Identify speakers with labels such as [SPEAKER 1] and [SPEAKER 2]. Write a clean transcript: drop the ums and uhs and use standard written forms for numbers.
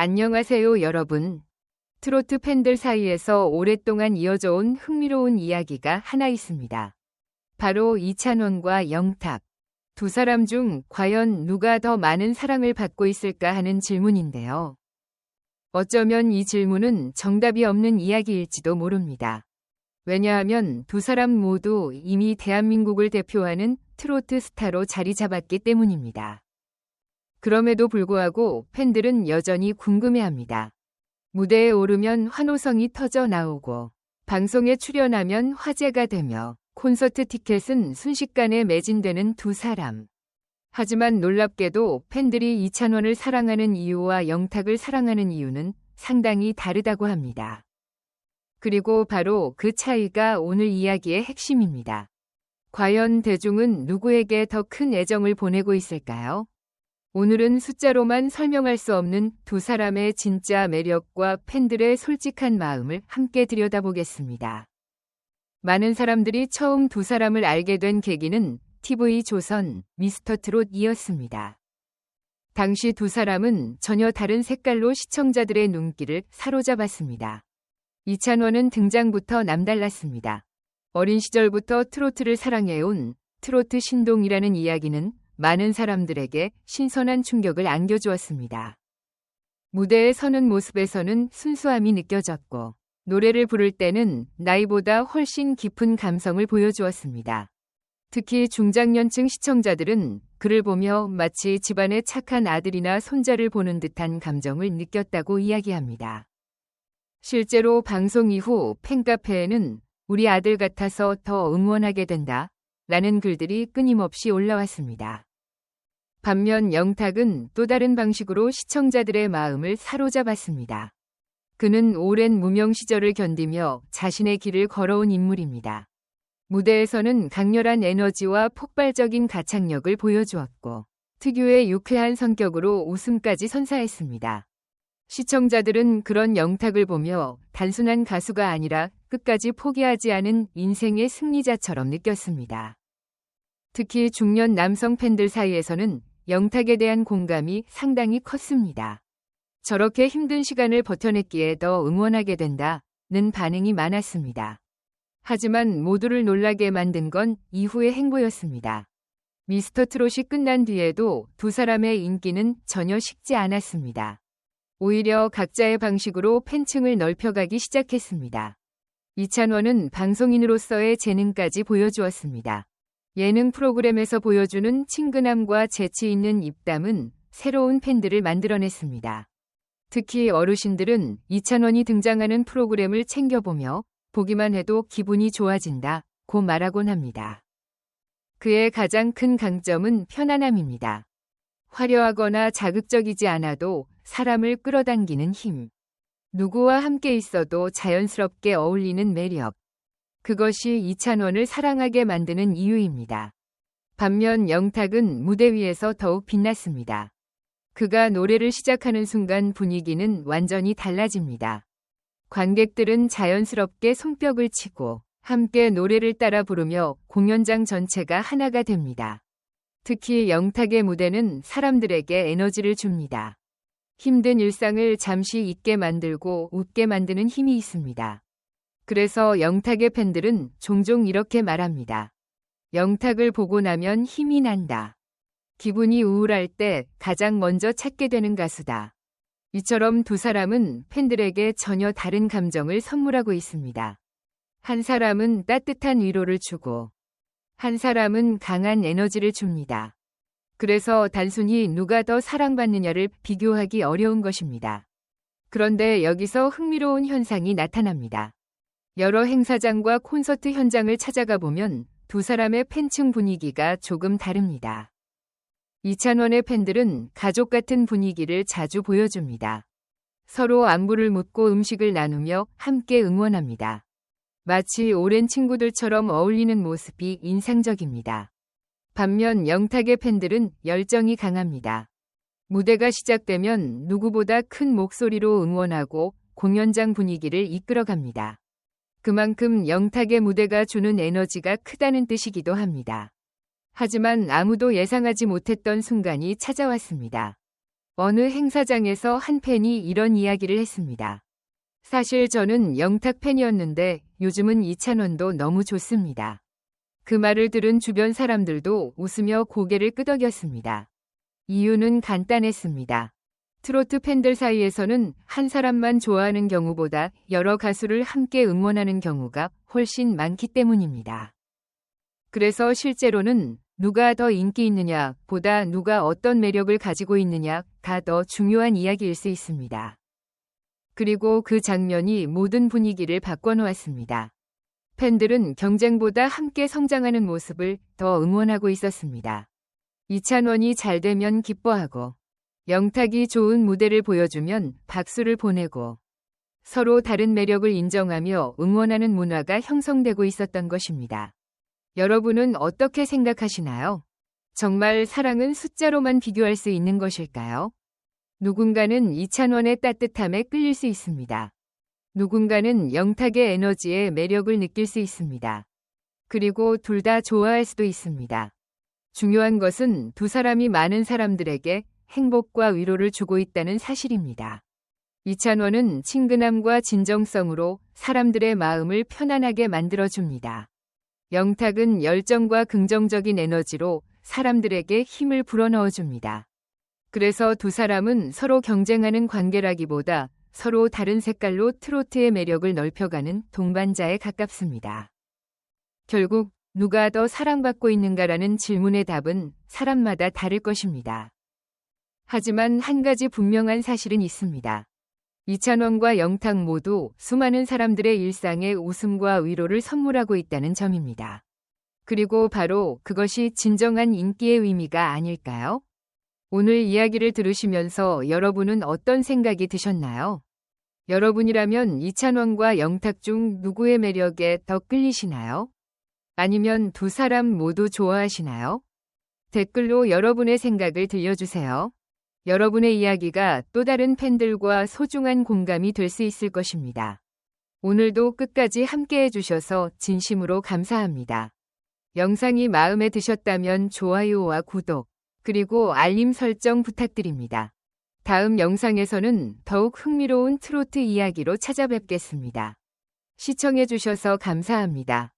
[SPEAKER 1] 안녕하세요, 여러분. 트로트 팬들 사이에서 오랫동안 이어져 온 흥미로운 이야기가 하나 있습니다. 바로 이찬원과 영탁. 두 사람 중 과연 누가 더 많은 사랑을 받고 있을까 하는 질문인데요. 어쩌면 이 질문은 정답이 없는 이야기일지도 모릅니다. 왜냐하면 두 사람 모두 이미 대한민국을 대표하는 트로트 스타로 자리 잡았기 때문입니다. 그럼에도 불구하고 팬들은 여전히 궁금해합니다. 무대에 오르면 환호성이 터져 나오고 방송에 출연하면 화제가 되며 콘서트 티켓은 순식간에 매진되는 두 사람. 하지만 놀랍게도 팬들이 이찬원을 사랑하는 이유와 영탁을 사랑하는 이유는 상당히 다르다고 합니다. 그리고 바로 그 차이가 오늘 이야기의 핵심입니다. 과연 대중은 누구에게 더 큰 애정을 보내고 있을까요? 오늘은 숫자로만 설명할 수 없는 두 사람의 진짜 매력과 팬들의 솔직한 마음을 함께 들여다보겠습니다. 많은 사람들이 처음 두 사람을 알게 된 계기는 TV조선 미스터트롯이었습니다. 당시 두 사람은 전혀 다른 색깔로 시청자들의 눈길을 사로잡았습니다. 이찬원은 등장부터 남달랐습니다. 어린 시절부터 트로트를 사랑해온 트로트 신동이라는 이야기는 많은 사람들에게 신선한 충격을 안겨주었습니다. 무대에 서는 모습에서는 순수함이 느껴졌고 노래를 부를 때는 나이보다 훨씬 깊은 감성을 보여주었습니다. 특히 중장년층 시청자들은 그를 보며 마치 집안의 착한 아들이나 손자를 보는 듯한 감정을 느꼈다고 이야기합니다. 실제로 방송 이후 팬카페에는 우리 아들 같아서 더 응원하게 된다 라는 글들이 끊임없이 올라왔습니다. 반면 영탁은 또 다른 방식으로 시청자들의 마음을 사로잡았습니다. 그는 오랜 무명 시절을 견디며 자신의 길을 걸어온 인물입니다. 무대에서는 강렬한 에너지와 폭발적인 가창력을 보여주었고 특유의 유쾌한 성격으로 웃음까지 선사했습니다. 시청자들은 그런 영탁을 보며 단순한 가수가 아니라 끝까지 포기하지 않은 인생의 승리자처럼 느꼈습니다. 특히 중년 남성 팬들 사이에서는 영탁에 대한 공감이 상당히 컸습니다. 저렇게 힘든 시간을 버텨냈기에 더 응원하게 된다는 반응이 많았습니다. 하지만 모두를 놀라게 만든 건 이후의 행보였습니다. 미스터트롯이 끝난 뒤에도 두 사람의 인기는 전혀 식지 않았습니다. 오히려 각자의 방식으로 팬층을 넓혀가기 시작했습니다. 이찬원은 방송인으로서의 재능까지 보여주었습니다. 예능 프로그램에서 보여주는 친근함과 재치 있는 입담은 새로운 팬들을 만들어냈습니다. 특히 어르신들은 이찬원이 등장하는 프로그램을 챙겨보며 보기만 해도 기분이 좋아진다고 말하곤 합니다. 그의 가장 큰 강점은 편안함입니다. 화려하거나 자극적이지 않아도 사람을 끌어당기는 힘. 누구와 함께 있어도 자연스럽게 어울리는 매력. 그것이 이찬원을 사랑하게 만드는 이유입니다. 반면 영탁은 무대 위에서 더욱 빛났습니다. 그가 노래를 시작하는 순간 분위기는 완전히 달라집니다. 관객들은 자연스럽게 손뼉을 치고 함께 노래를 따라 부르며 공연장 전체가 하나가 됩니다. 특히 영탁의 무대는 사람들에게 에너지를 줍니다. 힘든 일상을 잠시 잊게 만들고 웃게 만드는 힘이 있습니다. 그래서 영탁의 팬들은 종종 이렇게 말합니다. 영탁을 보고 나면 힘이 난다. 기분이 우울할 때 가장 먼저 찾게 되는 가수다. 이처럼 두 사람은 팬들에게 전혀 다른 감정을 선물하고 있습니다. 한 사람은 따뜻한 위로를 주고 한 사람은 강한 에너지를 줍니다. 그래서 단순히 누가 더 사랑받느냐를 비교하기 어려운 것입니다. 그런데 여기서 흥미로운 현상이 나타납니다. 여러 행사장과 콘서트 현장을 찾아가 보면 두 사람의 팬층 분위기가 조금 다릅니다. 이찬원의 팬들은 가족 같은 분위기를 자주 보여줍니다. 서로 안부를 묻고 음식을 나누며 함께 응원합니다. 마치 오랜 친구들처럼 어울리는 모습이 인상적입니다. 반면 영탁의 팬들은 열정이 강합니다. 무대가 시작되면 누구보다 큰 목소리로 응원하고 공연장 분위기를 이끌어갑니다. 그만큼 영탁의 무대가 주는 에너지가 크다는 뜻이기도 합니다. 하지만 아무도 예상하지 못했던 순간이 찾아왔습니다. 어느 행사장에서 한 팬이 이런 이야기를 했습니다. 사실 저는 영탁 팬이었는데 요즘은 이찬원도 너무 좋습니다. 그 말을 들은 주변 사람들도 웃으며 고개를 끄덕였습니다. 이유는 간단했습니다. 트로트 팬들 사이에서는 한 사람만 좋아하는 경우보다 여러 가수를 함께 응원하는 경우가 훨씬 많기 때문입니다. 그래서 실제로는 누가 더 인기 있느냐 보다 누가 어떤 매력을 가지고 있느냐가 더 중요한 이야기일 수 있습니다. 그리고 그 장면이 모든 분위기를 바꿔놓았습니다. 팬들은 경쟁보다 함께 성장하는 모습을 더 응원하고 있었습니다. 이찬원이 잘 되면 기뻐하고, 영탁이 좋은 무대를 보여주면 박수를 보내고, 서로 다른 매력을 인정하며 응원하는 문화가 형성되고 있었던 것입니다. 여러분은 어떻게 생각하시나요? 정말 사랑은 숫자로만 비교할 수 있는 것일까요? 누군가는 이찬원의 따뜻함에 끌릴 수 있습니다. 누군가는 영탁의 에너지에 매력을 느낄 수 있습니다. 그리고 둘 다 좋아할 수도 있습니다. 중요한 것은 두 사람이 많은 사람들에게 행복과 위로를 주고 있다는 사실입니다. 이찬원은 친근함과 진정성으로 사람들의 마음을 편안하게 만들어줍니다. 영탁은 열정과 긍정적인 에너지로 사람들에게 힘을 불어넣어줍니다. 그래서 두 사람은 서로 경쟁하는 관계라기보다 서로 다른 색깔로 트로트의 매력을 넓혀가는 동반자에 가깝습니다. 결국 누가 더 사랑받고 있는가라는 질문의 답은 사람마다 다를 것입니다. 하지만 한 가지 분명한 사실은 있습니다. 이찬원과 영탁 모두 수많은 사람들의 일상에 웃음과 위로를 선물하고 있다는 점입니다. 그리고 바로 그것이 진정한 인기의 의미가 아닐까요? 오늘 이야기를 들으시면서 여러분은 어떤 생각이 드셨나요? 여러분이라면 이찬원과 영탁 중 누구의 매력에 더 끌리시나요? 아니면 두 사람 모두 좋아하시나요? 댓글로 여러분의 생각을 들려주세요. 여러분의 이야기가 또 다른 팬들과 소중한 공감이 될 수 있을 것입니다. 오늘도 끝까지 함께 해주셔서 진심으로 감사합니다. 영상이 마음에 드셨다면 좋아요와 구독, 그리고 알림 설정 부탁드립니다. 다음 영상에서는 더욱 흥미로운 트로트 이야기로 찾아뵙겠습니다. 시청해주셔서 감사합니다.